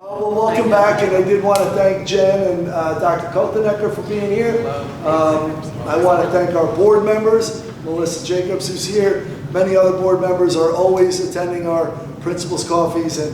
Well, welcome back, and I did want to thank Jen and Dr. Kotenecker for being here. I want to thank our board members, Melissa Jacobs, who's here. Many other board members are always attending our principals' coffees, and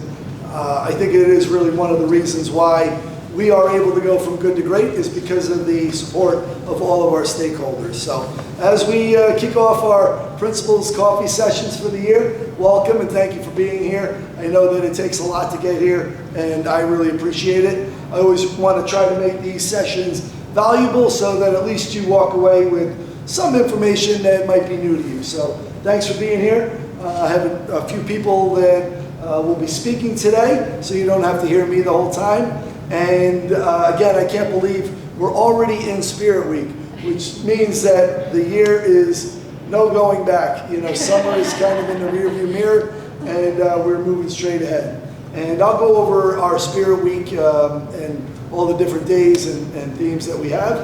I think it is really one of the reasons why we are able to go from good to great is because of the support of all of our stakeholders. So as we kick off our principals' coffee sessions for the year, welcome and thank you for being here. I know that it takes a lot to get here, and I really appreciate it. I always want to try to make these sessions valuable so that at least you walk away with some information that might be new to you. So thanks for being here. I have a few people that will be speaking today, so you don't have to hear me the whole time. And again, I can't believe we're already in Spirit Week, which means that the year is no going back. You know, summer is kind of in the rearview mirror, and we're moving straight ahead. And I'll go over our Spirit Week and all the different days and themes that we have.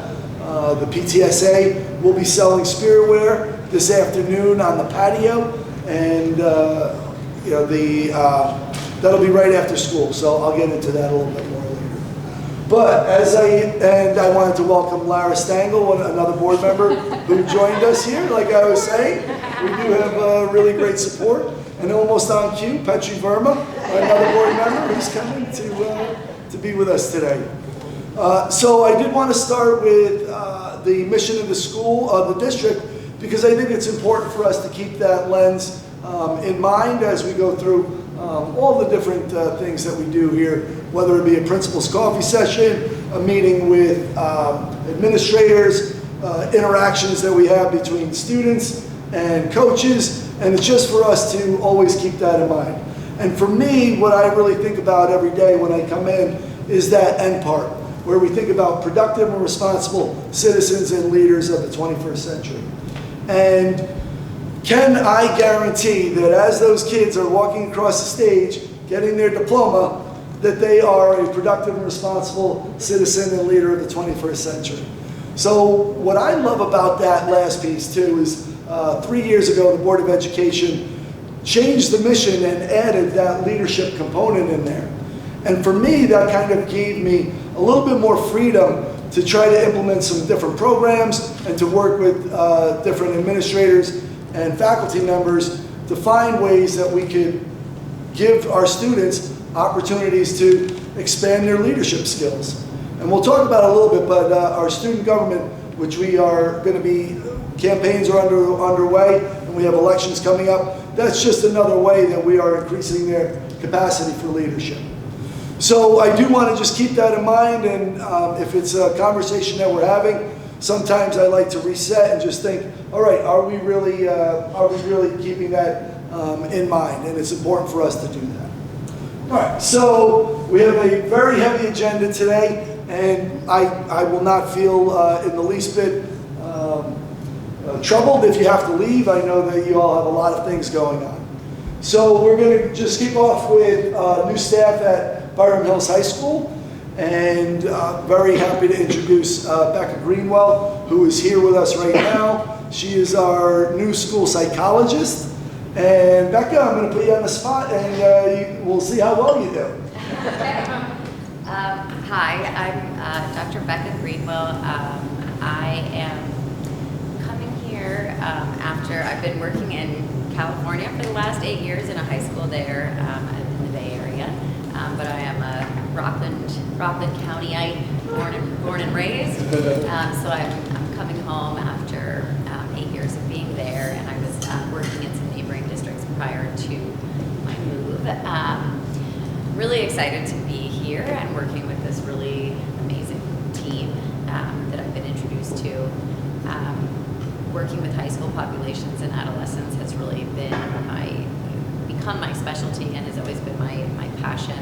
The PTSA will be selling spirit wear this afternoon on the patio, and you know, that'll be right after school. So I'll get into that a little bit more later. But I wanted to welcome Lara Stangl, another board member who joined us here. Like I was saying, we do have really great support. And almost on cue, Petri Verma, another board member who's coming to be with us today. So I did want to start with the mission of the school, the district, because I think it's important for us to keep that lens in mind as we go through all the different things that we do here, whether it be a principal's coffee session, a meeting with administrators, interactions that we have between students and coaches, and it's just for us to always keep that in mind. And for me, what I really think about every day when I come in is that end part, where we think about productive and responsible citizens and leaders of the 21st century. And can I guarantee that as those kids are walking across the stage, getting their diploma, that they are a productive and responsible citizen and leader of the 21st century? So what I love about that last piece too is 3 years ago, the Board of Education changed the mission and added that leadership component in there. And for me, that kind of gave me a little bit more freedom to try to implement some different programs and to work with different administrators and faculty members to find ways that we could give our students opportunities to expand their leadership skills. And we'll talk about it a little bit, but our student government, which we are going to be, campaigns are underway, and we have elections coming up, that's just another way that we are increasing their capacity for leadership. So I do want to just keep that in mind, and if it's a conversation that we're having, sometimes I like to reset and just think, all right, are we really keeping that in mind? And it's important for us to do that. All right, so we have a very heavy agenda today, and I will not feel in the least bit troubled if you have to leave. I know that you all have a lot of things going on. So we're going to just kick off with new staff at Byram Hills High School. And very happy to introduce Becca Greenwell, who is here with us right now. She is our new school psychologist. And Becca, I'm going to put you on the spot, and we'll see how well you do. Hi, I'm Dr. Becca Greenwell. I am coming here after I've been working in California for the last 8 years in a high school there in the Bay Area. But I am a Rockland Countyite, born and raised. So I'm coming home after 8 years of being there, and I was working in some neighboring districts prior to my move. Really excited to be here and working with this really amazing team that I've been introduced to. Working with high school populations and adolescents has really become my specialty and has always been my passion.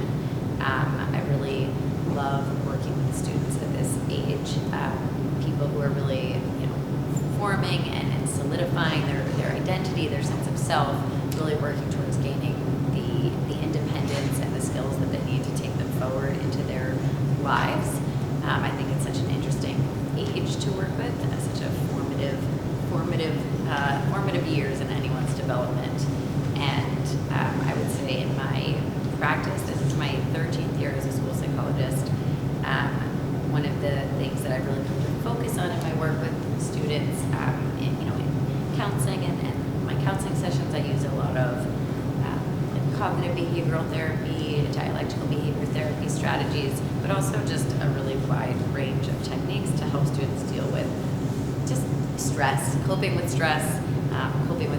I really love working with students at this age, people who are really, forming and solidifying their identity, their sense of self, really working towards gaining the independence and the skills that they need to take them forward into their lives. I think it's such an interesting age to work with, and it's such a formative years in anyone's development. And I would say in my practice, this is my 13th year as a cognitive behavioral therapy, dialectical behavior therapy strategies, but also just a really wide range of techniques to help students deal with just stress, coping with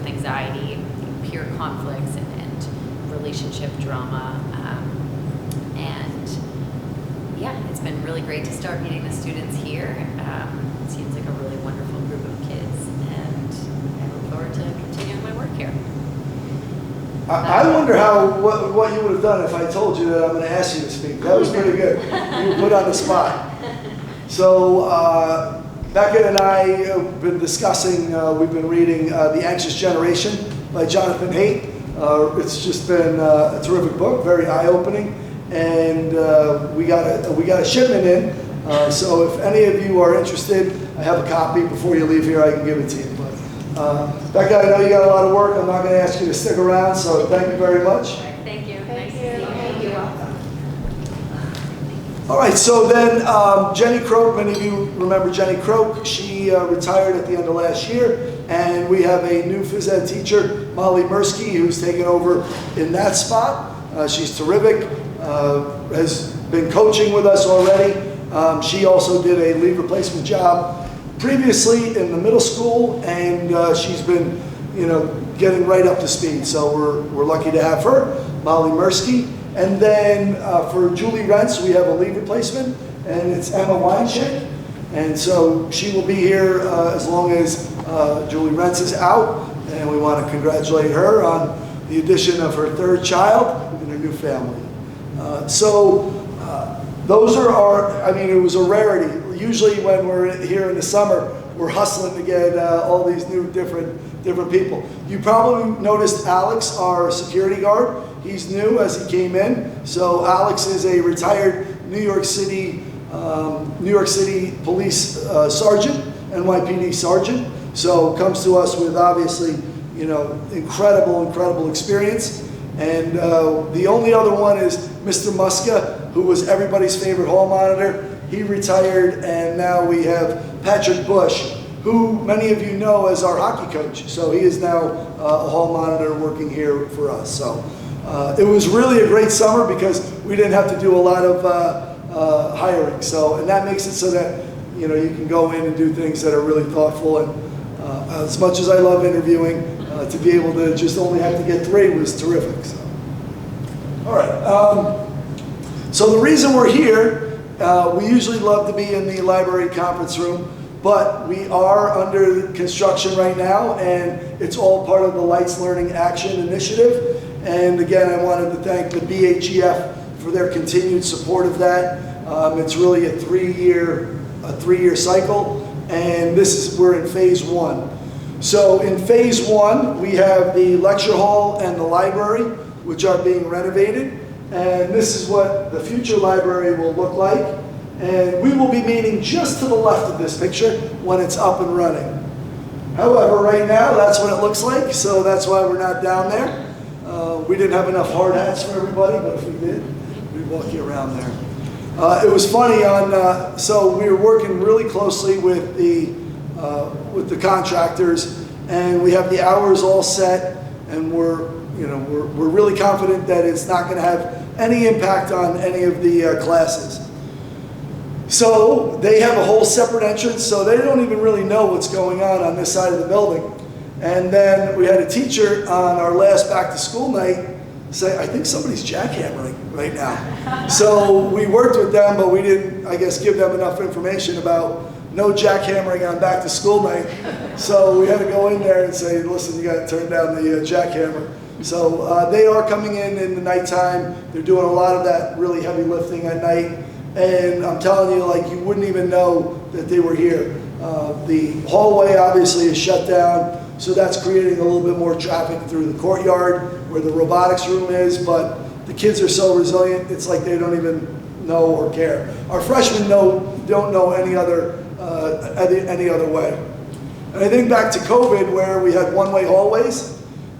anxiety, peer conflicts, and relationship drama. And yeah, it's been really great to start meeting the students here. It seems like a really wonderful group of kids, and I look forward to continuing my work here. I wonder what you would have done if I told you that I'm going to ask you to speak. That was pretty good. You were put on the spot. So Becca and I have been discussing, we've been reading The Anxious Generation by Jonathan Haidt. It's just been a terrific book, very eye-opening, and we got a shipment in. So if any of you are interested, I have a copy. Before you leave here, I can give it to you. Becca, I know you got a lot of work. I'm not going to ask you to stick around, so thank you very much. Thank you. Thank Nice you. to see you. Thank you. All right, so then Jenny Croak, many of you remember Jenny Croak. She retired at the end of last year, and we have a new phys ed teacher, Molly Mirsky, who's taken over in that spot. She's terrific, has been coaching with us already. She also did a leave replacement job previously in the middle school, and she's been, getting right up to speed. So we're lucky to have her, Molly Mirsky. And then for Julie Rentz, we have a leave replacement, and it's Emma Weinchick. And so she will be here as long as Julie Rentz is out, and we want to congratulate her on the addition of her third child in her new family. Those are it was a rarity. Usually when we're here in the summer, we're hustling to get all these new different people. You probably noticed Alex, our security guard. He's new as he came in. So Alex is a retired New York City police sergeant, NYPD sergeant. So comes to us with obviously, incredible experience. And the only other one is Mr. Muska, who was everybody's favorite hall monitor. He retired, and now we have Patrick Bush, who many of you know as our hockey coach. So he is now a hall monitor working here for us. So it was really a great summer because we didn't have to do a lot of hiring. So, and that makes it so that, you can go in and do things that are really thoughtful. And as much as I love interviewing, to be able to just only have to get 3 was terrific. So. All right. So the reason we're here, we usually love to be in the library conference room, but we are under construction right now, and it's all part of the Lights Learning Action Initiative. And again, I wanted to thank the BHHS for their continued support of that. It's really a three-year cycle, and we're in phase 1. So in phase 1, we have the lecture hall and the library, which are being renovated. And this is what the future library will look like. And we will be meeting just to the left of this picture when it's up and running. However, right now, that's what it looks like. So that's why we're not down there. We didn't have enough hard hats for everybody, but if we did, we'd walk you around there. It was funny so we were working really closely with the contractors, and we have the hours all set, and we're really confident that it's not going to have any impact on any of the classes. So they have a whole separate entrance, so they don't even really know what's going on this side of the building. And then we had a teacher on our last back to school night say, I think somebody's jackhammering right now. So we worked with them, but we didn't, I guess, give them enough information about no jackhammering on back to school night. So we had to go in there and say, listen, you got to turn down the jackhammer. So they are coming in the nighttime. They're doing a lot of that really heavy lifting at night. And I'm telling you, you wouldn't even know that they were here. The hallway obviously is shut down, so that's creating a little bit more traffic through the courtyard where the robotics room is, but the kids are so resilient, it's like they don't even know or care. Our freshmen don't know any other way. And I think back to COVID where we had one-way hallways,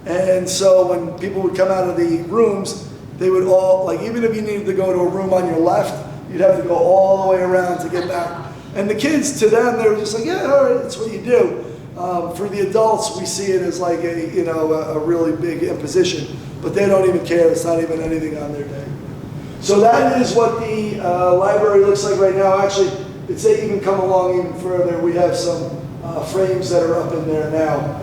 and so when people would come out of the rooms, they would all, even if you needed to go to a room on your left, you'd have to go all the way around to get back. And the kids, to them, they were just like, yeah, all right, that's what you do. For the adults, we see it as like a really big imposition, but they don't even care. It's not even anything on their day. So that is what the library looks like right now. Actually, it's even come along even further. We have some frames that are up in there now.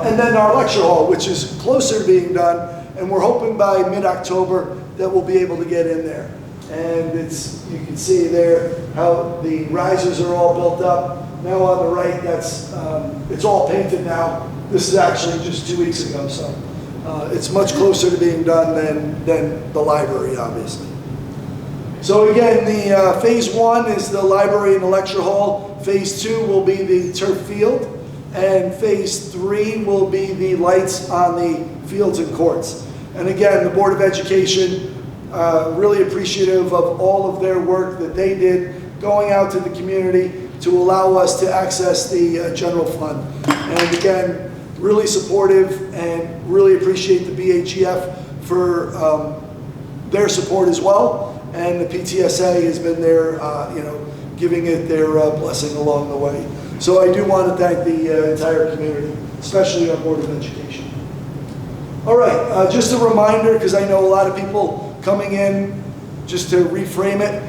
And then our lecture hall, which is closer to being done, and we're hoping by mid-October that we'll be able to get in there. And you can see there how the risers are all built up. Now on the right, it's all painted now. This is actually just 2 weeks ago, so it's much closer to being done than the library, obviously. So again, the phase 1 is the library and the lecture hall. Phase 2 will be the turf field, and phase 3 will be the lights on the fields and courts. And again, the Board of Education, really appreciative of all of their work that they did going out to the community to allow us to access the general fund. And again, really supportive and really appreciate the BHEF for their support as well. And the PTSA has been there, giving it their blessing along the way. So I do want to thank the entire community, especially our Board of Education. All right, just a reminder, because I know a lot of people coming in, just to reframe it,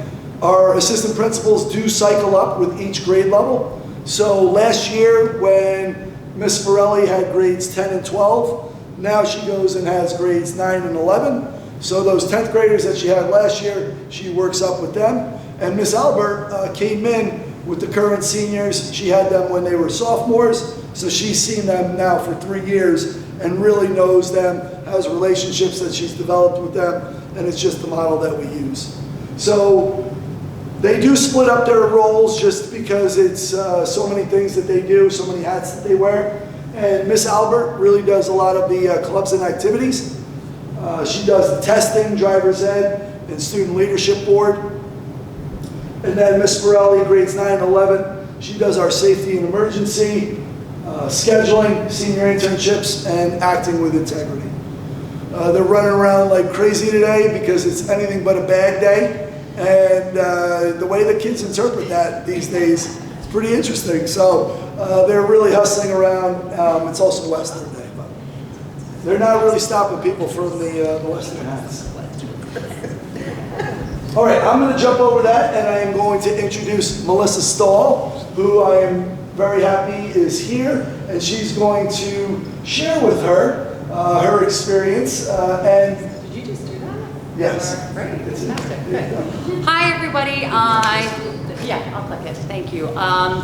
our assistant principals do cycle up with each grade level. So last year when Miss Morelli had grades 10 and 12, now she goes and has grades 9 and 11. So those 10th graders that she had last year, she works up with them. And Miss Albert came in with the current seniors. She had them when they were sophomores, so she's seen them now for 3 years and really knows them, has relationships that she's developed with them, and it's just the model that we use. So they do split up their roles just because it's so many things that they do, so many hats that they wear. And Miss Albert really does a lot of the clubs and activities. She does the testing, driver's ed, and student leadership board. And then Miss Morelli, grades 9 and 11, she does our safety and emergency, scheduling, senior internships, and acting with integrity. They're running around like crazy today because it's anything but a bad day. And the way the kids interpret that these days is pretty interesting. So they're really hustling around. It's also Western Day, but they're not really stopping people from the Western hats. All right, I'm going to jump over that, and I am going to introduce Melissa Stahl, who I am very happy is here, and she's going to share with her her experience. And did you just do that? Yes. Great, fantastic. Good. Hi, everybody. I'll click it. Thank you.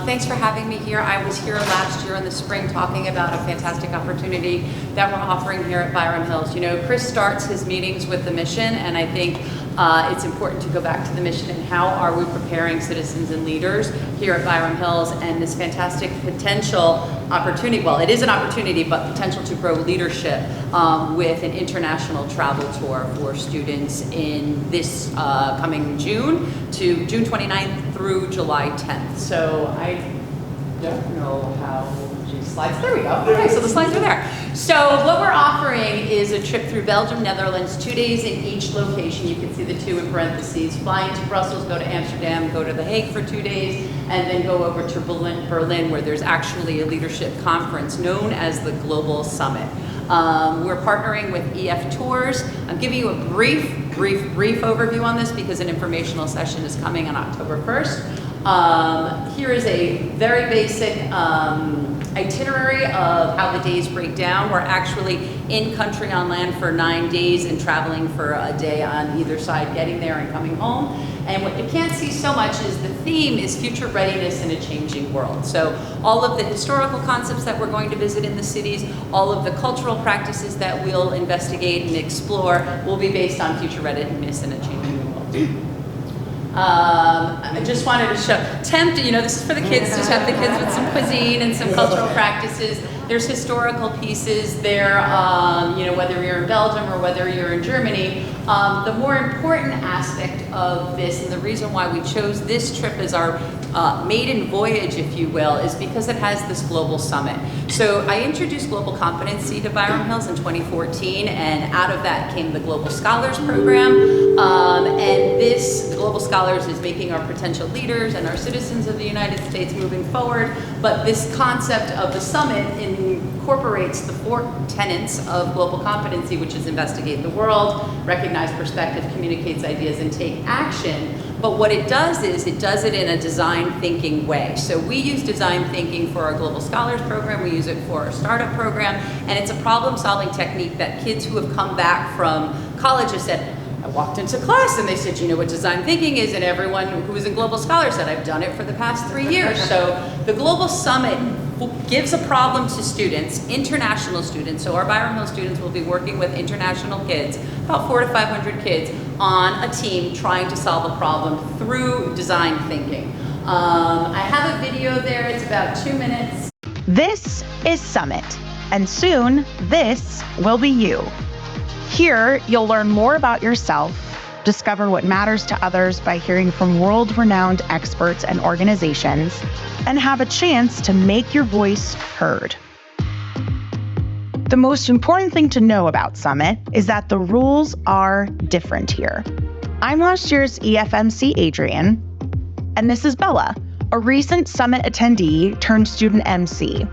Thanks for having me here. I was here last year in the spring talking about a fantastic opportunity that we're offering here at Byram Hills. You know, Chris starts his meetings with the mission, and I think it's important to go back to the mission and how are we preparing citizens and leaders here at Byram Hills, and this fantastic potential opportunity, well, it is an opportunity, but potential to grow leadership with an international travel tour for students in this coming June to June 29th through July 10th. So I don't know how slides. There we go. Okay, so the slides are there. So what we're offering is a trip through Belgium, Netherlands, 2 days in each location. You can see the 2 in parentheses. Flying to Brussels, go to Amsterdam, go to The Hague for 2 days, and then go over to Berlin, where there's actually a leadership conference known as the Global Summit. We're partnering with EF Tours. I'm giving you a brief overview on this because an informational session is coming on October 1st. Here is a very basic itinerary of how the days break down. We're actually in country on land for 9 days and traveling for a day on either side, getting there and coming home. And what you can't see so much is the theme is future readiness in a changing world. So all of the historical concepts that we're going to visit in the cities, all of the cultural practices that we'll investigate and explore will be based on future readiness in a changing world. I just wanted to show, this is for the kids, to tempt the kids with some cuisine and some cultural practices. There's historical pieces there, whether you're in Belgium or whether you're in Germany. The more important aspect of this, and the reason why we chose this trip as our maiden voyage, if you will, is because it has this global summit. So I introduced Global Competency to Byram Hills in 2014, and out of that came the Global Scholars Program. And this Global Scholars is making our potential leaders and our citizens of the United States moving forward. But this concept of the summit incorporates the 4 tenets of global competency, which is investigate the world, recognize perspective, communicates ideas, and take action. But what it does is it does it in a design thinking way. So we use design thinking for our Global Scholars Program, we use it for our startup program, and it's a problem solving technique that kids who have come back from college have said, I walked into class and they said, you know what design thinking is? And everyone who was in Global Scholars said, I've done it for the past 3 years. So the Global Summit gives a problem to students, international students. So our Byram Hill students will be working with international kids, about 400 to 500 kids, on a team trying to solve a problem through design thinking. I have a video there, it's about 2 minutes. This is Summit, and soon this will be you. Here, you'll learn more about yourself, discover what matters to others by hearing from world-renowned experts and organizations, and have a chance to make your voice heard. The most important thing to know about Summit is that the rules are different here. I'm last year's EFMC Adrian, and this is Bella, a recent Summit attendee turned student MC.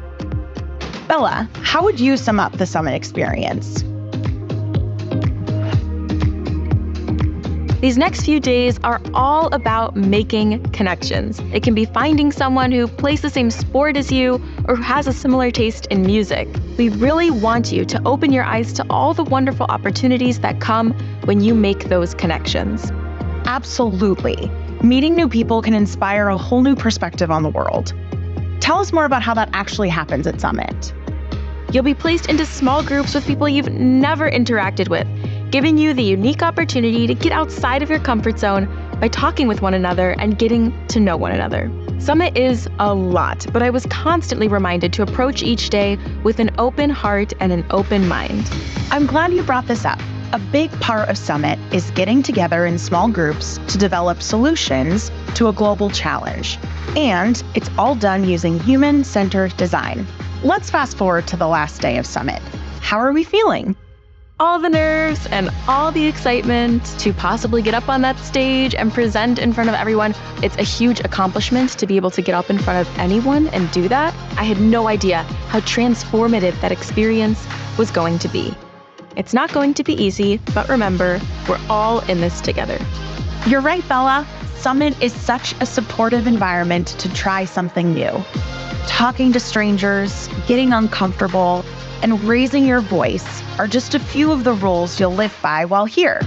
Bella, how would you sum up the Summit experience? These next few days are all about making connections. It can be finding someone who plays the same sport as you or who has a similar taste in music. We really want you to open your eyes to all the wonderful opportunities that come when you make those connections. Absolutely. Meeting new people can inspire a whole new perspective on the world. Tell us more about how that actually happens at Summit. You'll be placed into small groups with people you've never interacted with, giving you the unique opportunity to get outside of your comfort zone by talking with one another and getting to know one another. Summit is a lot, but I was constantly reminded to approach each day with an open heart and an open mind. I'm glad you brought this up. A big part of Summit is getting together in small groups to develop solutions to a global challenge. And it's all done using human-centered design. Let's fast forward to the last day of Summit. How are we feeling? All the nerves and all the excitement to possibly get up on that stage and present in front of everyone. It's a huge accomplishment to be able to get up in front of anyone and do that. I had no idea how transformative that experience was going to be. It's not going to be easy, but remember, we're all in this together. You're right, Bella. Summit is such a supportive environment to try something new. Talking to strangers, getting uncomfortable, and raising your voice are just a few of the rules you'll live by while here.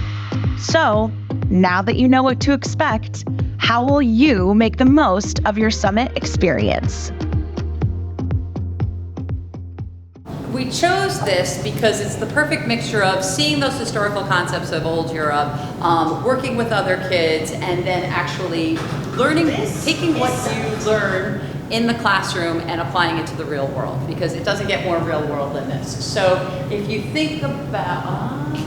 So, now that you know what to expect, how will you make the most of your Summit experience? We chose this because it's the perfect mixture of seeing those historical concepts of old Europe, working with other kids, and then actually learning, taking what you learn in the classroom and applying it to the real world, because it doesn't get more real world than this. So if you think about,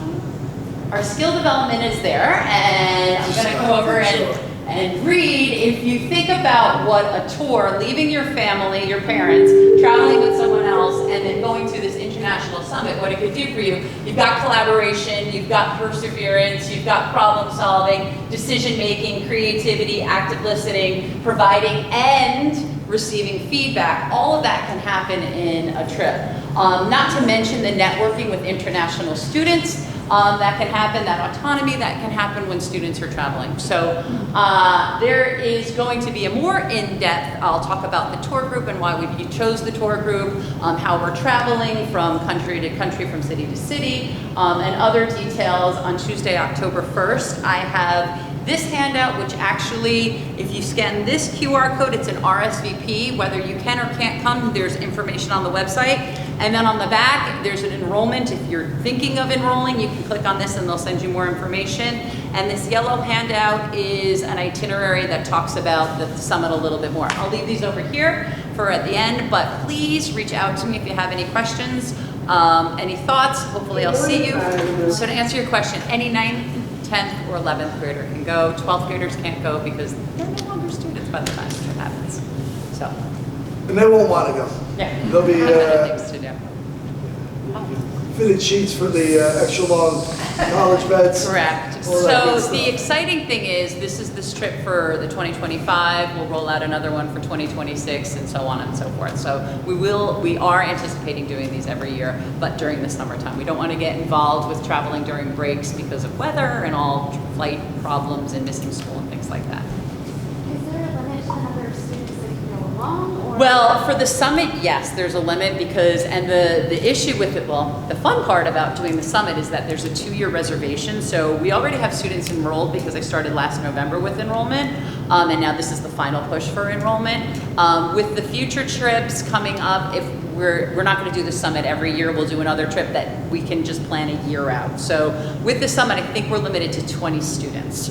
our skill development is there, and I'm gonna go over and read. If you think about what a tour, leaving your family, your parents, traveling with someone else, and then going to this international summit, what it could do for you, you've got collaboration, you've got perseverance, you've got problem solving, decision making, creativity, active listening, providing, and receiving feedback. All of that can happen in a trip. Not to mention the networking with international students. That can happen, that autonomy, that can happen when students are traveling. So there is going to be a more in-depth, I'll talk about the tour group and why we chose the tour group, how we're traveling from country to country, from city to city, and other details on Tuesday, October 1st. I have this handout, which actually, if you scan this QR code, it's an RSVP. Whether you can or can't come, there's information on the website. And then on the back, there's an enrollment. If you're thinking of enrolling, you can click on this and they'll send you more information. And this yellow handout is an itinerary that talks about the summit a little bit more. I'll leave these over here for at the end, but please reach out to me if you have any questions, any thoughts. Hopefully I'll see you. So to answer your question, any 9th, 10th, or 11th grader can go. 12th graders can't go because they're no longer students by the time. So, And they won't want to go. yeah. There'll be Other things to do. fitted sheets for the extra long college beds. Correct. All that good So the stuff. exciting thing is this is this trip for the 2025. We'll roll out another one for 2026 and so on and so forth. So we are anticipating doing these every year, but during the summertime. We don't want to get involved with traveling during breaks because of weather and all flight problems and missing school and things like that. Is there a limit to the number of students that can go along? Or Well, for the summit, yes, there's a limit because, and the issue with it, well, the fun part about doing the summit is that there's a 2-year reservation. So we already have students enrolled because I started last November with enrollment. And now this is the final push for enrollment. With the future trips coming up, if we're not going to do the summit every year, we'll do another trip that we can just plan a year out. So with the summit, I think we're limited to 20 students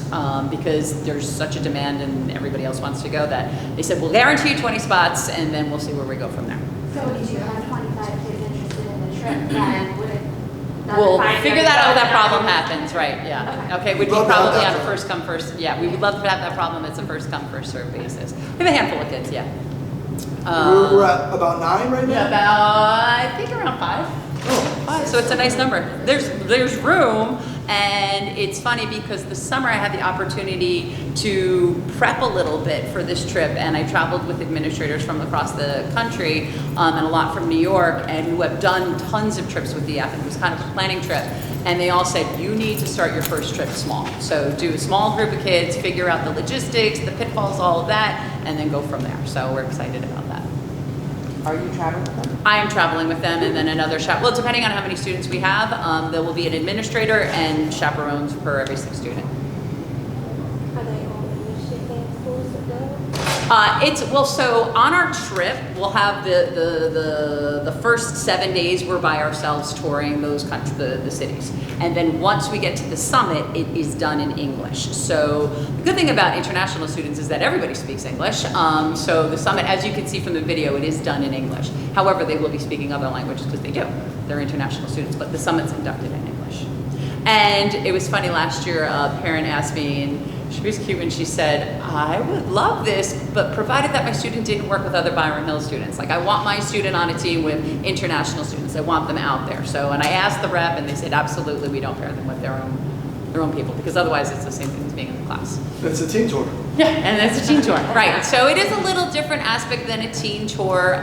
because there's such a demand and everybody else wants to go that they said, we'll guarantee you 20 spots and then we'll see where we go from there. so if you have 25 kids interested in the trip, then would it? We'll figure that out if that problem happens, right, yeah. Okay, we'd be Love probably that. on a first come, first, yeah, we would love to have that problem, it's a first come, first served basis. We have a handful of kids, yeah. We're at about 9 right now? About, I think around 5. Oh. 5, so it's a nice number. There's room, and it's funny because this summer I had the opportunity to prep a little bit for this trip, and I traveled with administrators from across the country and a lot from New York, and who have done tons of trips with DF, and it was kind of a planning trip. And they all said, you need to start your first trip small. So do a small group of kids, figure out the logistics, the pitfalls, all of that, and then go from there. So we're excited about that. Are you traveling with them? I am traveling with them and then another well, depending on how many students we have, there will be an administrator and chaperones per every 6 student. Are they only Michigan schools that go? So on our trip, we'll have the first 7 days we're by ourselves touring those countries, the cities. And then once we get to the summit, it is done in English. So the good thing about international students is that everybody speaks English. So the summit, as you can see from the video, it is done in English. However, they will be speaking other languages because they do. They're international students, but the summit's conducted in English. And it was funny, last year a parent asked me, and she was cute, and she said, I would love this, but provided that my student didn't work with other Byram Hill students. Like, I want my student on a team with international students. I want them out there. So, and I asked the rep, and they said, absolutely, we don't pair them with their own people, because otherwise it's the same thing as being in the class. It's a team tour. Yeah, and that's a teen tour, right. So it is a little different aspect than a teen tour.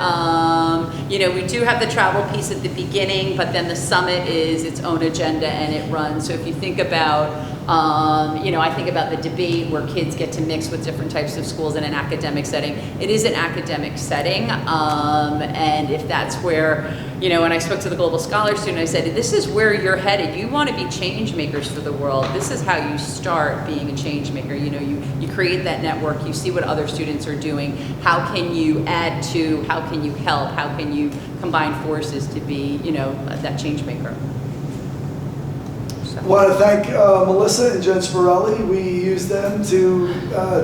We do have the travel piece at the beginning, but then the summit is its own agenda and it runs. So if you think about, I think about the debate where kids get to mix with different types of schools in an academic setting. It is an academic setting, and if that's where, when I spoke to the Global Scholar student, I said, this is where you're headed. You want to be change makers for the world. This is how you start being a change maker. You create that network, you see what other students are doing. How can you add to, how can you help, how can you combine forces to be, that change maker. I want to thank Melissa and Jen Spirelli. We used them to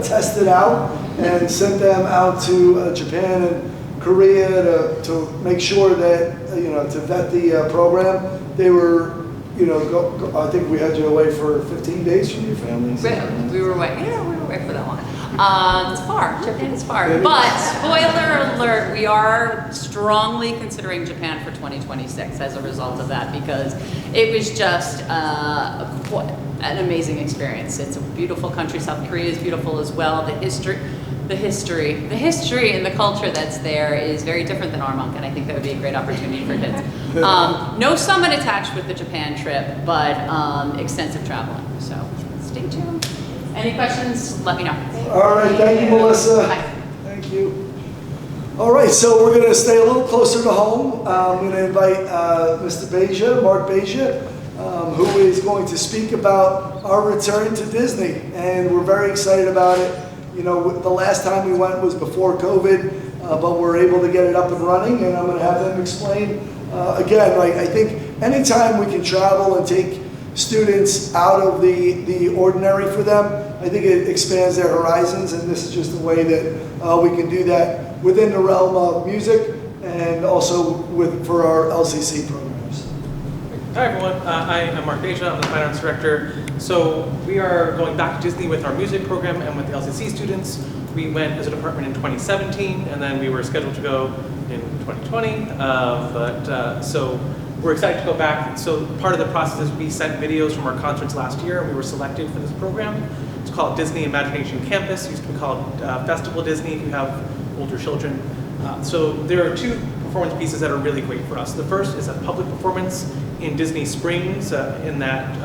test it out and sent them out to Japan and Korea to make sure that, to vet the program. They were, I think we had you away for 15 days from your families. We were away for that long. It's far, Japan is far. But, spoiler alert, we are strongly considering Japan for 2026 as a result of that, because it was just an amazing experience. It's a beautiful country. South Korea is beautiful as well. The history and the culture that's there is very different than Armonk, and I think that would be a great opportunity for kids. No summit attached with the Japan trip, but extensive traveling. So stay tuned. Any questions? Let me know. All right, thank you, Melissa. Bye. Thank you. All right, so we're going to stay a little closer to home. I'm going to invite Mr. Beja, Marc Beja, who is going to speak about our return to Disney, and we're very excited about it. The last time we went was before COVID, but we're able to get it up and running, and I'm going to have them explain again. Right, I think anytime we can travel and take students out of the ordinary for them, I think it expands their horizons, and this is just a way that we can do that within the realm of music and also for our LCC programs. Hi everyone, I am Marc Beja, I'm the Fine Arts Director. So we are going back to Disney with our music program and with the LCC students. We went as a department in 2017, and then we were scheduled to go in 2020. So we're excited to go back. So part of the process is we sent videos from our concerts last year, and we were selected for this program. It's called Disney Imagination Campus. It used to be called Festival Disney if you have older children. So there are two performance pieces that are really great for us. The first is a public performance in Disney Springs in that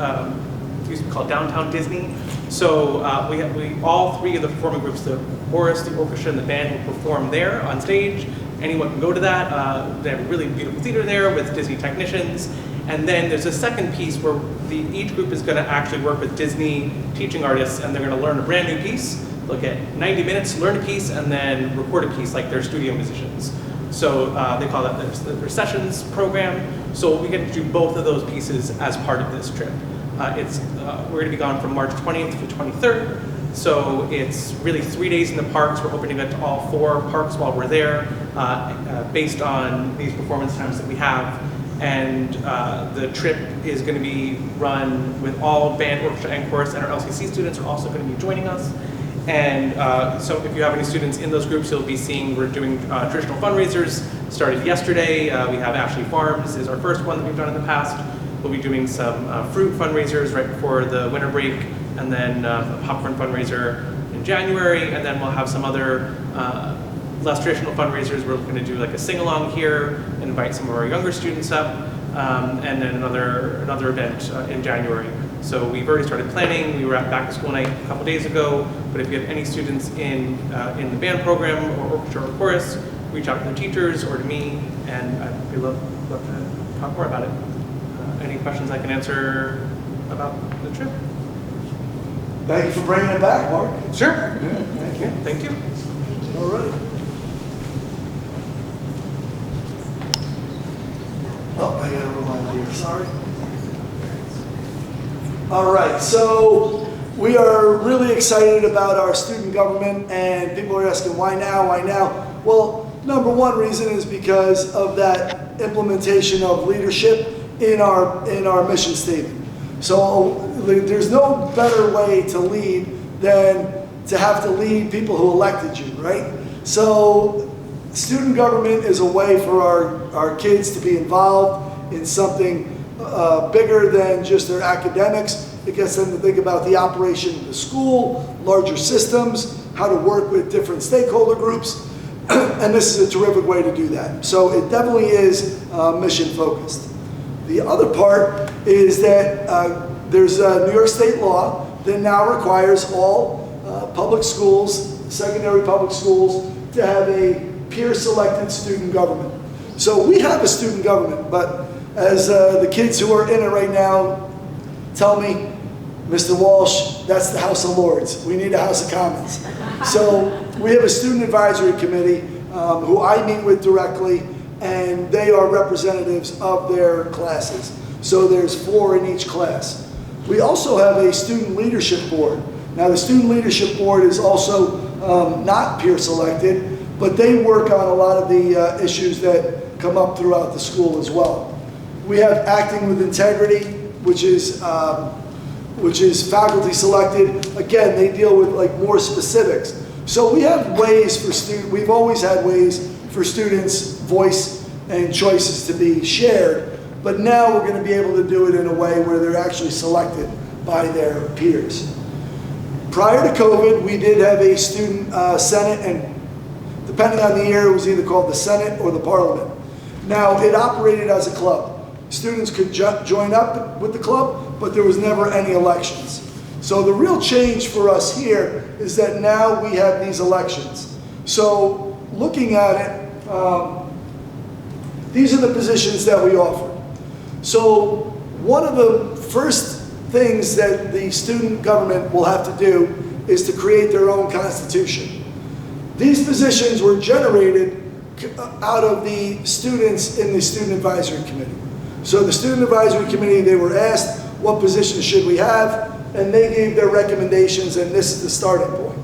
it used to be called Downtown Disney. So we all three of the performing groups, the chorus, the orchestra, and the band, will perform there on stage. Anyone can go to that. They have a really beautiful theater there with Disney technicians. And then there's a second piece where each group is going to actually work with Disney teaching artists, and they're going to learn a brand new piece. They'll get 90 minutes, learn a piece, and then record a piece like they're studio musicians. So they call that their sessions program. So we get to do both of those pieces as part of this trip. We're going to be gone from March 20th to 23rd. So it's really 3 days in the parks. We're hoping to get to all 4 parks while we're there, based on these performance times that we have. And the trip is going to be run with all band, orchestra, and chorus, and our LCC students are also going to be joining us. And so if you have any students in those groups, you'll be seeing we're doing traditional fundraisers. Started yesterday. We have Ashley Farms is our first one that we've done in the past. We'll be doing some fruit fundraisers right before the winter break, and then a popcorn fundraiser in January, and then we'll have some other less traditional fundraisers. We're going to do like a sing-along here, invite some of our younger students up, and then another event in January. So we've already started planning. We were at back to school night a couple days ago, but if you have any students in the band program or orchestra or chorus, reach out to the teachers or to me, and I'd love to talk more about it. Any questions I can answer about the trip? Thank you for bringing it back, Mark. Sure. Yeah, thank you. Thank you. All right. Oh, I got a reminder here, sorry. All right, so we are really excited about our student government, and people are asking, why now, why now? Well, number one reason is because of that implementation of leadership in our mission statement. So there's no better way to lead than to have to lead people who elected you, right? So student government is a way for our kids to be involved in something bigger than just their academics. It gets them to think about the operation of the school, larger systems, how to work with different stakeholder groups, and this is a terrific way to do that. So it definitely is mission focused. The other part is that there's a New York State law that now requires all public schools, secondary public schools, to have a peer-selected student government. So we have a student government, but as the kids who are in it right now tell me, Mr. Walsh, that's the House of Lords. We need a House of Commons. So we have a student advisory committee who I meet with directly, and they are representatives of their classes. So there's 4 in each class. We also have a student leadership board. Now the student leadership board is also not peer selected, but they work on a lot of the issues that come up throughout the school as well. We have acting with integrity, which is faculty selected. Again, they deal with like more specifics. So we have ways for we've always had ways for students' voice and choices to be shared, but now we're going to be able to do it in a way where they're actually selected by their peers. Prior to COVID, we did have a student senate, and depending on the year, it was either called the Senate or the Parliament. Now, it operated as a club. Students could join up with the club, but there was never any elections. So the real change for us here is that now we have these elections. So looking at it, these are the positions that we offer. So one of the first things that the student government will have to do is to create their own constitution. These positions were generated out of the students in the student advisory committee. So the student advisory committee, they were asked, what positions should we have? And they gave their recommendations, and this is the starting point.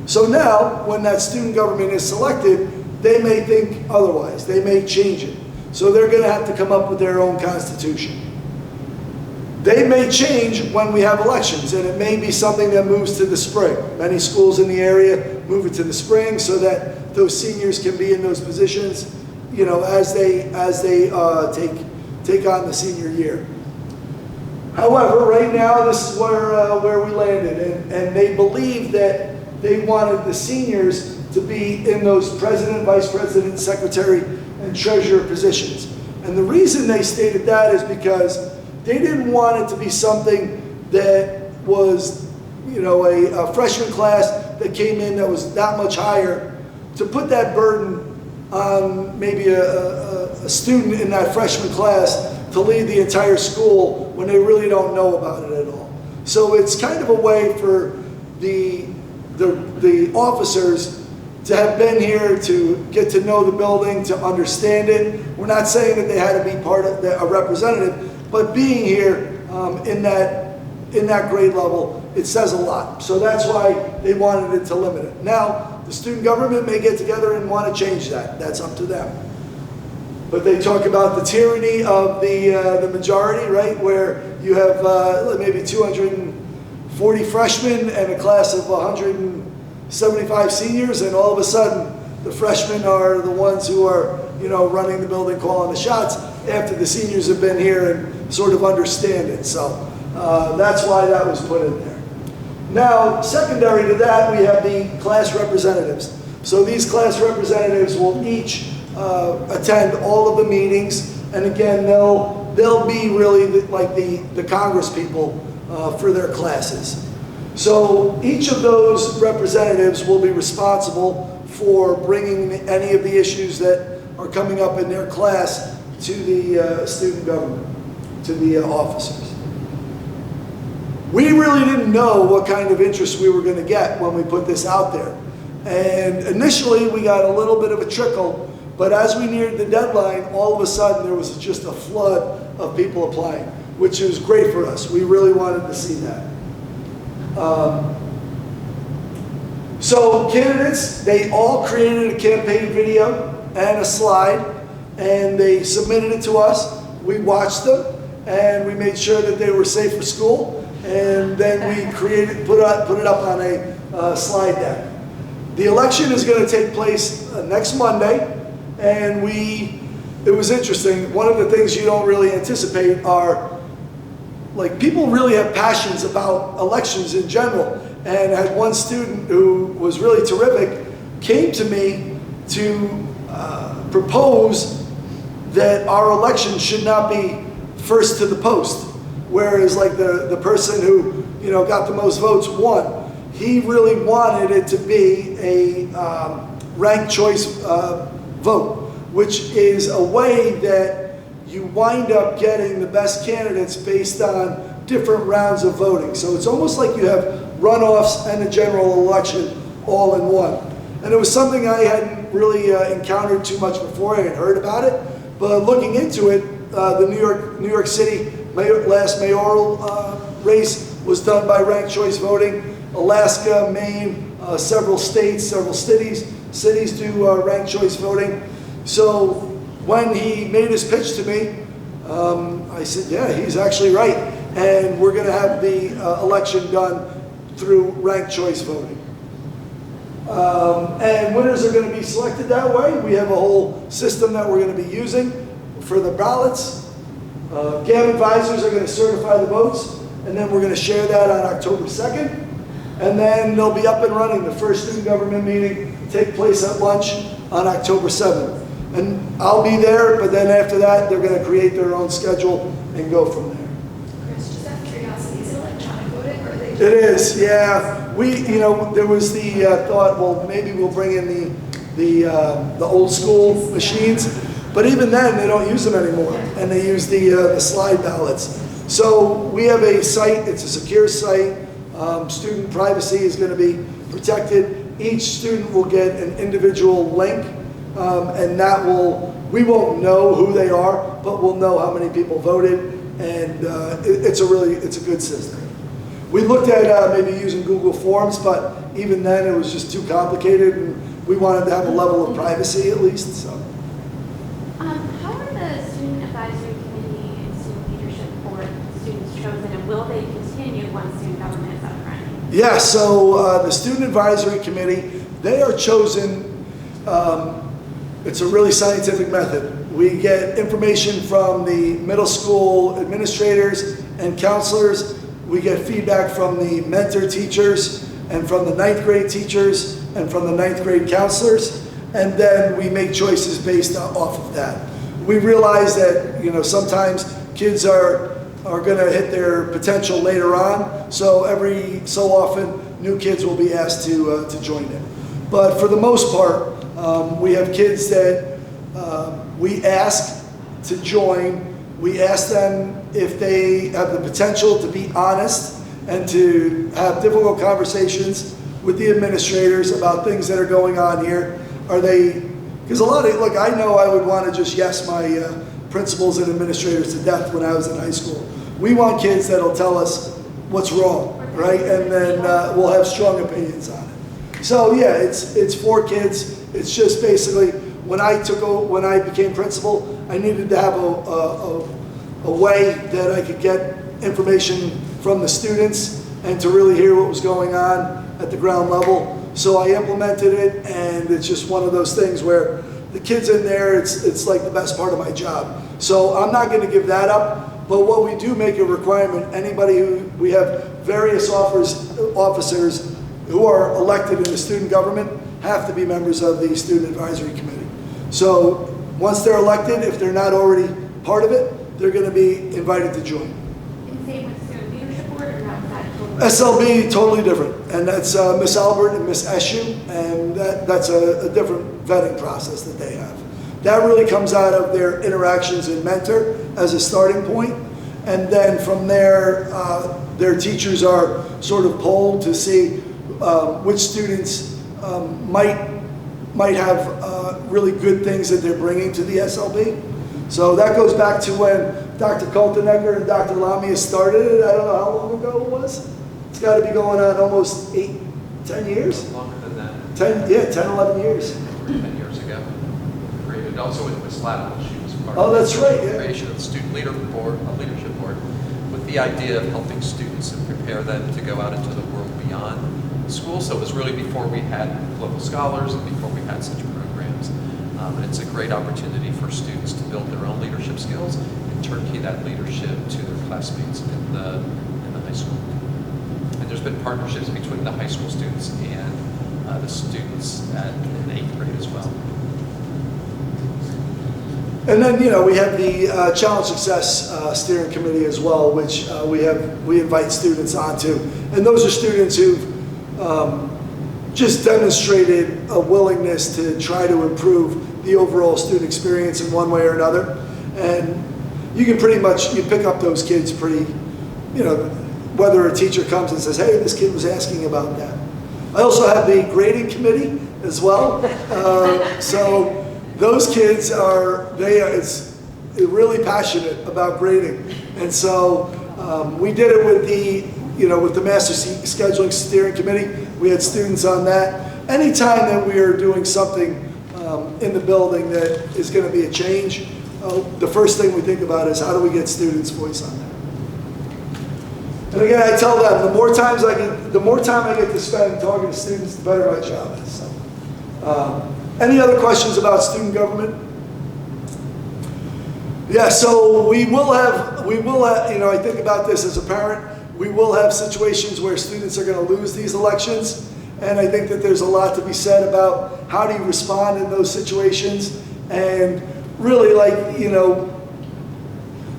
So now, when that student government is selected, they may think otherwise. They may change it. So they're going to have to come up with their own constitution. They may change when we have elections, and it may be something that moves to the spring. Many schools in the area move it to the spring so that those seniors can be in those positions, you know, as they take on the senior year. However, right now, this is where we landed, and they believe that they wanted the seniors to be in those president, vice president, secretary, and treasurer positions. And the reason they stated that is because they didn't want it to be something that was, you know, a freshman class that came in that was that much higher, to put that burden on maybe a student in that freshman class to lead the entire school when they really don't know about it at all. So it's kind of a way for the officers to have been here, to get to know the building, to understand it. We're not saying that they had to be part of a representative, but being here in that grade level, it says a lot. So that's why they wanted it to limit it. Now, the student government may get together and want to change that. That's up to them. But they talk about the tyranny of the majority, right? Where you have maybe 240 freshmen and a class of 175 seniors, and all of a sudden the freshmen are the ones who are, you know, running the building, calling the shots, after the seniors have been here and sort of understand it. So that's why that was put in there. Now, secondary to that, we have the class representatives. So these class representatives will each attend all of the meetings, and again, they'll be really like the Congress people for their classes. So each of those representatives will be responsible for bringing any of the issues that are coming up in their class to the student government, to the officers. We really didn't know what kind of interest we were going to get when we put this out there. And initially we got a little bit of a trickle, but as we neared the deadline, all of a sudden there was just a flood of people applying, which was great for us. We really wanted to see that. So candidates, they all created a campaign video and a slide, and they submitted it to us. We watched them, and we made sure that they were safe for school, and then we put it up on a slide deck. The election is going to take place next Monday, and it was interesting. One of the things you don't really anticipate are, like, people really have passions about elections in general. And I had one student who was really terrific, came to me to propose that our election should not be first to the post, whereas like the person who, you know, got the most votes won. He really wanted it to be a ranked choice vote, which is a way that you wind up getting the best candidates based on different rounds of voting. So it's almost like you have runoffs and a general election all in one. And it was something I hadn't really encountered too much before. I had heard about it, but looking into it, the New York City last mayoral race was done by ranked choice voting. Alaska, Maine, several states, several cities do ranked choice voting. So when he made his pitch to me, I said, yeah, he's actually right. And we're going to have the election done through ranked choice voting. And winners are going to be selected that way. We have a whole system that we're going to be using for the ballots. GAM advisors are going to certify the votes, and then we're going to share that on October 2nd. And then they'll be up and running. The first student government meeting take place at lunch on October 7th. And I'll be there, but then after that, they're going to create their own schedule and go from there. Chris, just out of curiosity, is it electronic voting, or are they? It is, yeah. There was the thought, well, maybe we'll bring in the old school machines, but even then, they don't use them anymore, and they use the slide ballots. So we have a site. It's a secure site. Student privacy is going to be protected. Each student will get an individual link, and we won't know who they are, but we'll know how many people voted, and it's a good system. We looked at maybe using Google Forms, but even then it was just too complicated, and we wanted to have a level of privacy at least. So. How are the Student Advisory Committee and Student Leadership Board students chosen, and will they continue once student government is up and running? Yeah, so the Student Advisory Committee, they are chosen. It's a really scientific method. We get information from the middle school administrators and counselors. We get feedback from the mentor teachers and from the 9th grade teachers and from the 9th grade counselors. And then we make choices based off of that. We realize that, you know, sometimes kids are going to hit their potential later on. So every so often, new kids will be asked to join in. But for the most part, we have kids that we ask to join. We ask them if they have the potential to be honest and to have difficult conversations with the administrators about things that are going on here. Are they, because a lot of, look, I know I would want to just yes my principals and administrators to death when I was in high school. We want kids that'll tell us what's wrong, right? And then we'll have strong opinions on it. So yeah, it's for kids. It's just basically when I became principal, I needed to have a way that I could get information from the students and to really hear what was going on at the ground level. So I implemented it, and it's just one of those things where the kids in there, it's like the best part of my job. So I'm not going to give that up, but what we do make a requirement, anybody who, we have various officers who are elected in the student government have to be members of the student advisory committee. So once they're elected, if they're not already part of it, they're going to be invited to join. And same with student leadership board, or not that totally? SLB, totally different. And that's Miss Albert and Miss Eshu, and that's a different vetting process that they have. That really comes out of their interactions in mentor as a starting point. And then from there, their teachers are sort of polled to see which students might have really good things that they're bringing to the SLB. So that goes back to when Dr. Koltenecker and Dr. Lamia started it. I don't know how long ago it was. It's got to be going on almost 8, 10 years? Longer than that. 10, 11 years. 10 years ago. Created also with Ms. Lattimore. She was part Oh, of that's the right, yeah. creation of the Student Leadership Board, with the idea of helping students and prepare them to go out into the world beyond school. So it was really before we had global scholars and before we had such programs. And it's a great opportunity for students to build their own leadership skills and turnkey that leadership to their classmates in the high school. And there's been partnerships between the high school students and the students in 8th grade as well. And then, you know, we have the Challenge Success Steering Committee as well, which we invite students onto. And those are students who've just demonstrated a willingness to try to improve the overall student experience in one way or another. And you can pretty much, you pick up those kids pretty, you know, whether a teacher comes and says, hey, this kid was asking about that. I also have the grading committee as well. So those kids are really passionate about grading. And so we did it with the Master Scheduling Steering Committee. We had students on that. Anytime that we are doing something in the building that is going to be a change, the first thing we think about is how do we get students' voice on that. And again, I tell them, the more time I get to spend talking to students, the better my job is. So, any other questions about student government? Yeah, so we will have, you know, I think about this as a parent, we will have situations where students are going to lose these elections. And I think that there's a lot to be said about how do you respond in those situations, and really, like, you know,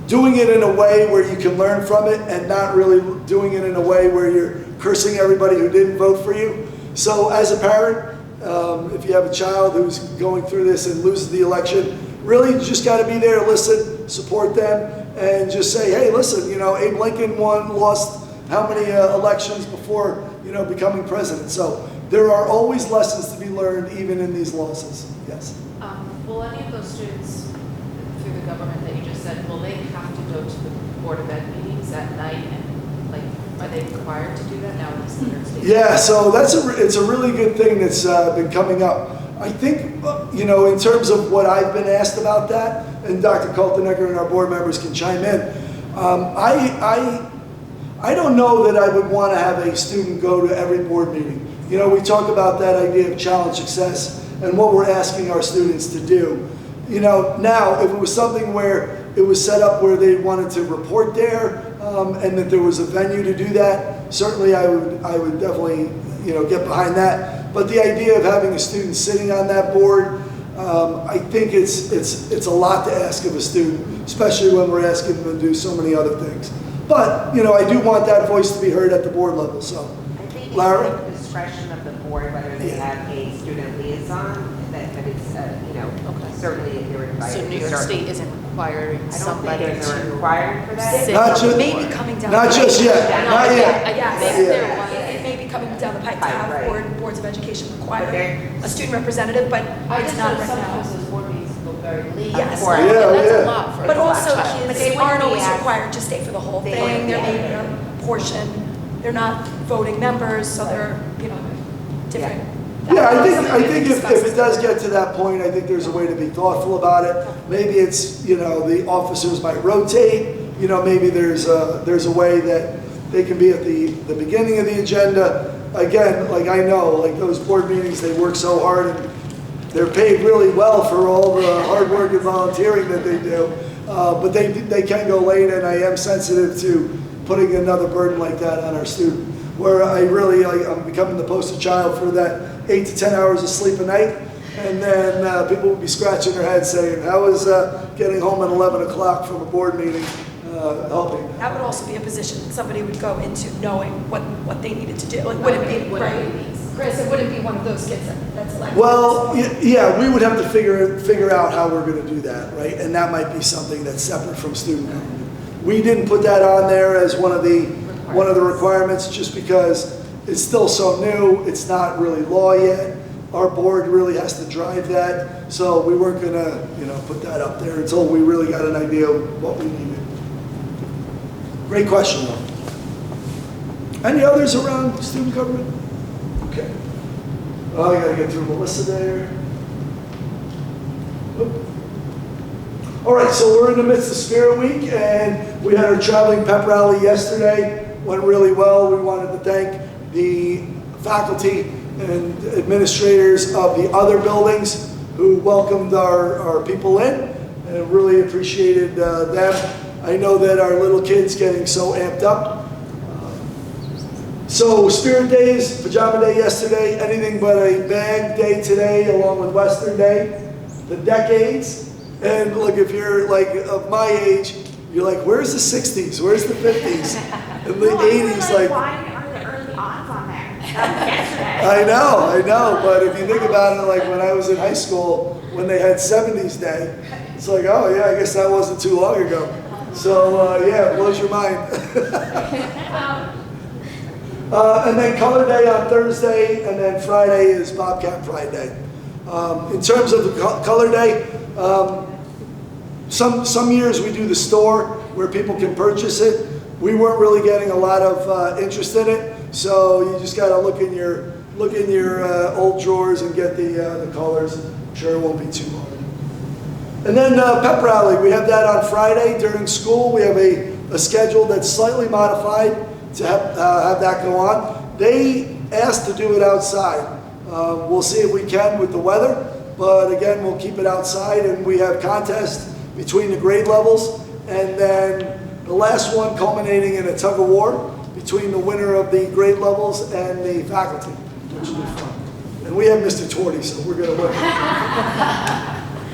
doing it in a way where you can learn from it and not really doing it in a way where you're cursing everybody who didn't vote for you. So as a parent, if you have a child who's going through this and loses the election, really you just got to be there, listen, support them, and just say, hey, listen, you know, Abe Lincoln lost how many elections before, you know, becoming president. So there are always lessons to be learned even in these losses. Yes? Will any of those students through the government that you just said, will they have to go to the Board of Ed meetings at night, and like, are they required to do that now in the standard state? Yeah, so it's a really good thing that's been coming up. I think, you know, in terms of what I've been asked about that, and Dr. Koltenecker and our board members can chime in, I don't know that I would want to have a student go to every board meeting. You know, we talk about that idea of challenge success and what we're asking our students to do. You know, now, if it was something where it was set up where they wanted to report there, and that there was a venue to do that, certainly I would definitely, you know, get behind that. But the idea of having a student sitting on that board, I think it's a lot to ask of a student, especially when we're asking them to do so many other things. But, you know, I do want that voice to be heard at the board level, so. I think it's Lara? at the discretion of the board whether they have a student liaison, but it's, you know, certainly if they're invited. So New York State isn't requiring I don't think somebody there's a to. requirement for that. Not just, Maybe coming down. not the just pipe. yet, not yet. Yes. Not yet. It may be coming down the pipe to Right, have right. boards of education require Okay. a student representative, but I it's just not know right now. sometimes those board meetings go very late. Yes. Or- Yeah, That's yeah. a lot for. But a also child. kids they wouldn't aren't be always asked- required to stay for the whole They thing. wouldn't There be may be asked. a portion, they're not voting members, so they're, you know, different. Yeah, I think if it does get to that point, I think there's a way to be thoughtful about it. Maybe it's, you know, the officers might rotate, you know, maybe there's a way that they can be at the beginning of the agenda. Again, like I know, like those board meetings, they work so hard and they're paid really well for all the hard work and volunteering that they do. But they can go late, and I am sensitive to putting another burden like that on our student. Where I really, I'm becoming the poster child for that 8 to 10 hours of sleep a night. And then people will be scratching their heads saying, how is getting home at 11 o'clock from a board meeting helping? That would also be a position somebody would go into knowing what they needed to do. Like, would it be, right? Chris, it wouldn't be one of those kids that's elected. Well, yeah, we would have to figure out how we're going to do that, right? And that might be something that's separate from student government. We didn't put that on there as one of the requirements just because it's still so new. It's not really law yet. Our board really has to drive that. So we weren't going to, you know, put that up there until we really got an idea of what we needed. Great question, though. Any others around student government? Okay. Oh, I gotta get through Melissa there. Oop. All right, so we're in the midst of Spirit Week, and we had our traveling pep rally yesterday. Went really well. We wanted to thank the faculty and administrators of the other buildings who welcomed our people in, and really appreciated them. I know that our little kids getting so amped up. So Spirit Days, Pajama Day yesterday, anything but a bag day today, along with Western Day, the decades. And look, if you're like of my age, you're like, where's the 60s? Where's the 50s? And the 80s, like. Why are the early odds on there? Yesterday. I know, but if you think about it, like when I was in high school, when they had 70s Day, it's like, oh yeah, I guess that wasn't too long ago. So yeah, it blows your mind. And then Color Day on Thursday, and then Friday is Bobcat Pride Day. In terms of the Color Day, some years we do the store where people can purchase it. We weren't really getting a lot of interest in it, so you just got to look in your old drawers and get the colors. I'm sure it won't be too hard. And then pep rally, we have that on Friday during school. We have a schedule that's slightly modified to have that go on. They asked to do it outside. We'll see if we can with the weather, but again, we'll keep it outside, and we have contests between the grade levels, and then the last one culminating in a tug of war between the winner of the grade levels and the faculty, which will be fun. And we have Mr. Torty, so we're going to win.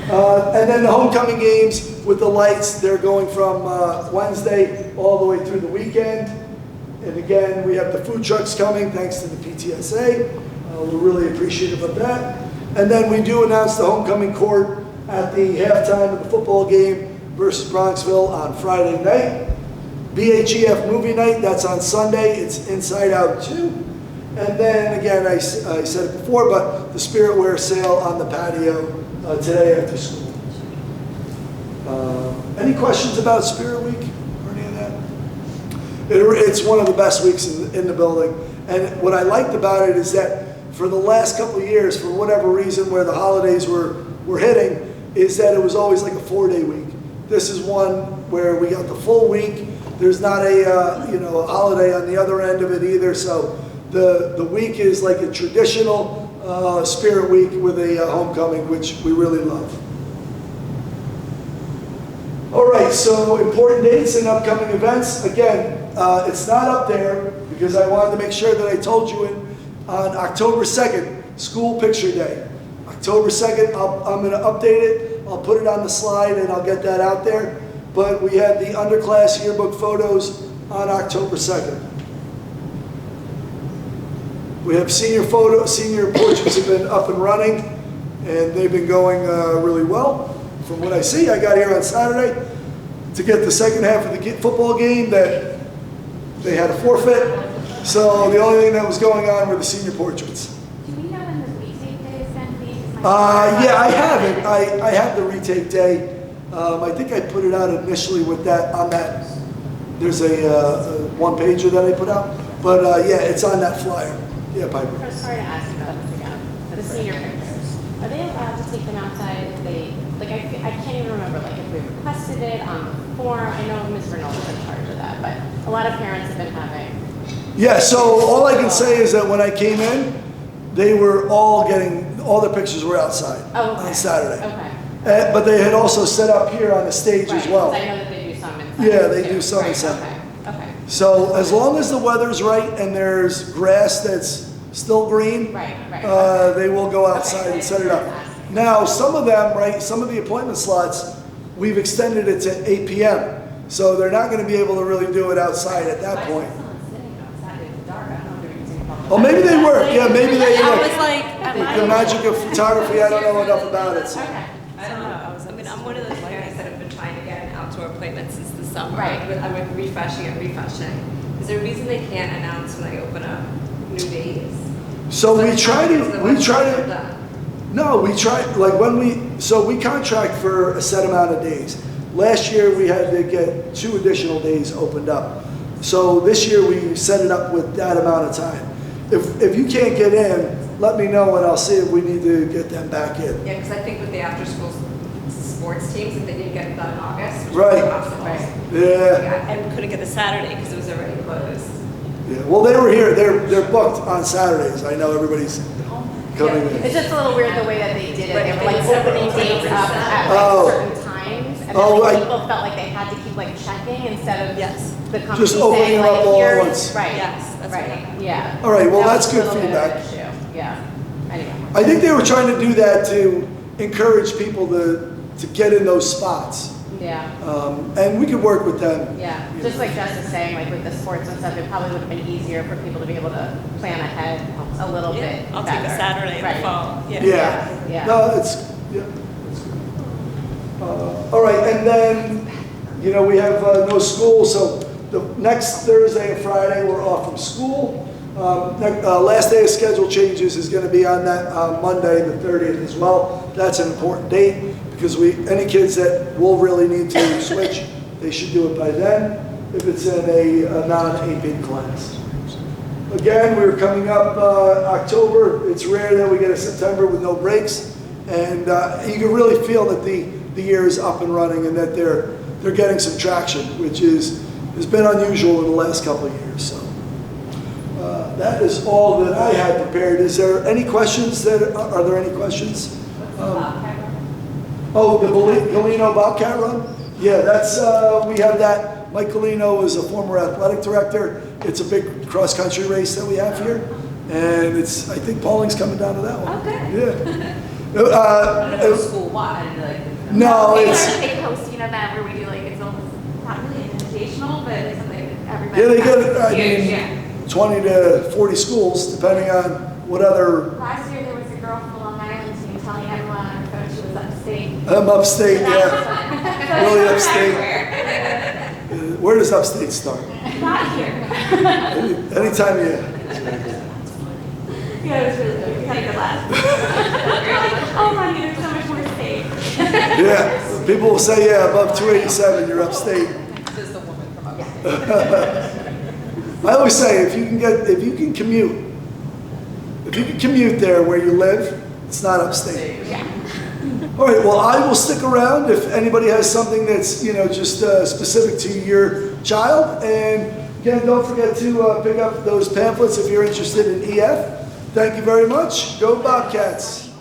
And then the homecoming games with the lights, they're going from Wednesday all the way through the weekend. And again, we have the food trucks coming thanks to the PTSA. We're really appreciative of that. And then we do announce the homecoming court at the halftime of the football game versus Bronxville on Friday night. BHHS movie night, that's on Sunday. It's Inside Out 2. And then again, I said it before, but the Spirit Wear sale on the patio today after school. Any questions about Spirit Week or any of that? It's one of the best weeks in the building. And what I liked about it is that for the last couple of years, for whatever reason, where the holidays were hitting, is that it was always like a 4-day week. This is one where we got the full week. There's not a holiday on the other end of it either. So the week is like a traditional Spirit Week with a homecoming, which we really love. All right, so important dates and upcoming events. Again, it's not up there because I wanted to make sure that I told you on October 2nd, School Picture Day. October 2nd, I'm going to update it. I'll put it on the slide and I'll get that out there. But we had the underclass yearbook photos on October 2nd. We have senior portraits have been up and running, and they've been going really well. From what I see, I got here on Saturday to get the second half of the football game that they had a forfeit. So the only thing that was going on were the senior portraits. Do we know when the retake day is going to be? Yeah, I have it. I have the retake day. I think I put it out initially with that on that. There's a one pager that I put out, but yeah, it's on that flyer. Yeah, Piper. I'm sorry to ask about this again. The senior pictures. Are they allowed to take them outside if they, like, I can't even remember, like, if we requested it on the form. I know Ms. Renault is in charge of that, but a lot of parents have been having. Yeah, so all I can say is that when I came in, they were all the pictures were outside on Saturday. Okay. But they had also set up here on the stage as well. I know that they do some inside. Yeah, they do some inside. Okay. So as long as the weather's right and there's grass that's still green, they will go outside and set it up. Now, some of them, some of the appointment slots, we've extended it to 8 p.m. So they're not going to be able to really do it outside at that point. Oh, maybe they were. Yeah, maybe they were. The magic of photography, I don't know enough about it. So. I don't know. I'm one of those parents that have been trying to get outdoor appointments since the summer. Right. I'm like refreshing. Is there a reason they can't announce when they open up new days? So we try to. No, we try, like we contract for a set amount of days. Last year we had to get 2 additional days opened up. So this year we set it up with that amount of time. If you can't get in, let me know and I'll see if we need to get them back in. Yeah, because I think with the after-school sports teams, if they didn't get it done in August, which Right. was possible. Yeah. And we couldn't get the Saturday because it was already closed. Yeah. Well, they were here. They're booked on Saturdays. I know everybody's coming in. It's just a little weird the way that they did it. They were like opening dates up at certain times, and then people felt like they had to keep like checking instead of the company Just opening saying them up like all at here's once. right. Yes, that's right. Yeah. All right. Well, That that's was a good little bit of an feedback. issue. Yeah. Anyway. I think they were trying to do that to encourage people to get in those spots. Yeah. And we could work with them. Yeah. Just like Jess is saying, like with the sports and stuff, it probably would have been easier for people to be able to plan ahead a little bit. I'll better. take a Saturday in the fall. Yeah. No, it's good. All right, and then we have no school, so the next Thursday and Friday we're off from school. Last day of schedule changes is going to be on that Monday, the 30th as well. That's an important date because any kids that will really need to switch, they should do it by then if it's in a non-AP class. Again, we're coming up October. It's rare that we get a September with no breaks, and you can really feel that the year is up and running and that they're getting some traction, which has been unusual in the last couple of years. So that is all that I had prepared. Is there any questions? Are there any questions? The Galeno Bobcat Run? Yeah, that's we have that. Mike Galeno is a former athletic director. It's a big cross-country race that we have here, and I think Pauling's coming down to that one. Okay. Yeah. School what? No, it's. They host an event where we do it's almost not really an invitational, but it's something that everybody. Yeah, they get 20 to 40 schools, depending on what other. Last year there was a girl from Long Island team telling everyone on her phone she was upstate. I'm upstate, yeah. Really upstate. Where does upstate start? Not here. Anytime, Yeah, it was really good. We had a good laugh. Oh, honey, there's so much more space. Yeah, people will say, above 287, you're upstate. This is the woman from upstate. I always say, if you can commute there where you live, it's not upstate. Yeah. All right, well, I will stick around if anybody has something that's, just specific to your child, and Again, don't forget to pick up those pamphlets if you're interested in EF. Thank you very much. Go Bobcats.